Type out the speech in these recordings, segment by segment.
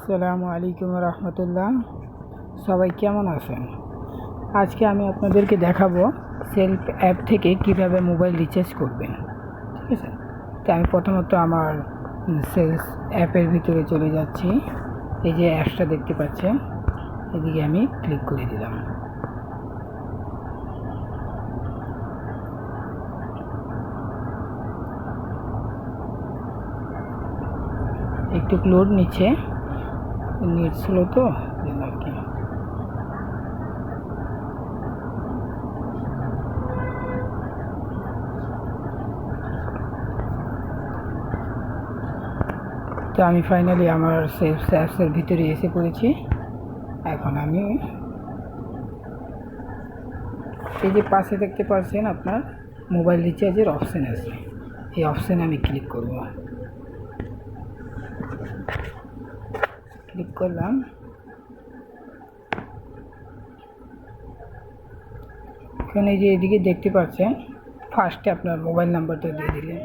আসসালামু আলাইকুম রহমতুল্লাহ। সবাই কেমন আছেন? আজকে আমি আপনাদেরকে দেখাবো সেলফ অ্যাপ থেকে কিভাবে মোবাইল রিচার্জ করবেন। ঠিক আছে, তো আমি প্রথমত আমার সেলস অ্যাপের ভিতরে চলে যাচ্ছি। এই যে অ্যাপসটা দেখতে পাচ্ছেন, এদিকে আমি ক্লিক করে দিলাম। একটু লোড নিচ্ছে, নেট ছিল তো আর কি। তো আমি ফাইনালি আমার সেলস অ্যাপসের ভিতরে এসে পড়েছি। এখন আমি এই যে পাশে দেখতে পাচ্ছেন আপনার মোবাইল রিচার্জের অপশান আছে, এই অপশানে আমি ক্লিক করব। ক্লিক করলাম। এখানে যে এদিকে দেখতে পাচ্ছেন ফার্স্টে আপনার মোবাইল নাম্বারটা দিয়ে দিলেন।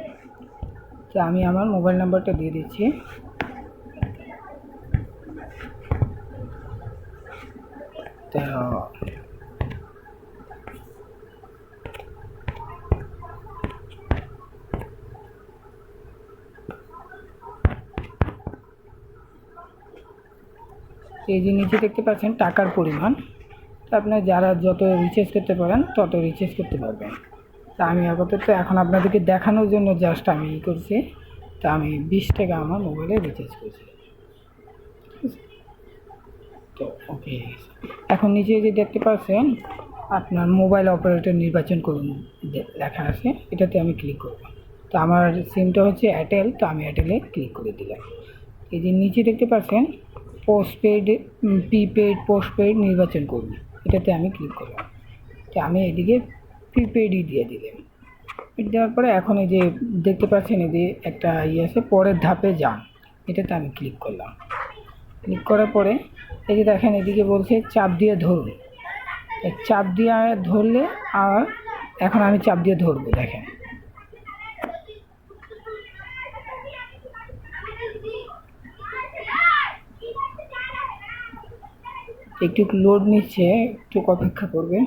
তো আমি আমার মোবাইল নাম্বারটা দিয়ে দিচ্ছি। তো এই যে নিচে দেখতে পাচ্ছেন টাকার পরিমাণ, তো আপনার যারা যত রিচার্জ করতে পারেন তত রিচার্জ করতে পারবেন। তা আমি আপাতত এখন আপনাদেরকে দেখানোর জন্য জাস্ট আমি করছি। তা আমি 20 টাকা আমার মোবাইলে রিচার্জ করছি। তো ওকে, এখন নিচে যে দেখতে পাচ্ছেন আপনার মোবাইল অপারেটর নির্বাচন করুন লেখা আছে, এটাতে আমি ক্লিক করব। তো আমার সিমটা হচ্ছে এয়ারটেল, তো আমি এয়ারটেলে ক্লিক করে দিলাম। এই যে নিচে দেখতে পাচ্ছেন পোস্টপেড, প্রিপেড, পোস্টপেড নির্বাচন করুন, এটাতে আমি ক্লিক করলাম। তো আমি এদিকে প্রিপেডই দিয়ে দিলাম। দেওয়ার পরে এখন এই যে দেখতে পাচ্ছেন এই যে একটা ইয়ে আছে পরের ধাপে যান, এটাতে আমি ক্লিক করলাম। ক্লিক করার পরে এই যে দেখেন এদিকে বলছে চাপ দিয়ে ধরুন। চাপ দিয়ে ধরলে আর এখন আমি চাপ দিয়ে ধরবো, দেখেন একটু লোড নিচ্ছে, একটু অপেক্ষা করবেন।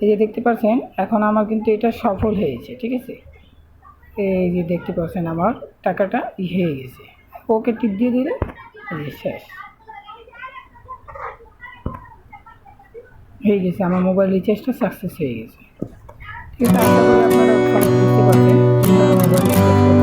এই যে দেখতে পাচ্ছেন এখন আমার কিন্তু এটা সফল হয়েছে। ঠিক আছে, এই যে দেখতে পাচ্ছেন আমার টাকাটা হয়ে গেছে। ওকে টিপ দিয়ে দিলে এই যে শেষ হয়ে গেছে, আমার মোবাইল রিচার্জটা সাকসেস হয়ে গেছে। ঠিক আছে, আশা করি আপনারা সবাই বুঝতে পারছেন কীভাবে মোবাইল রিচার্জ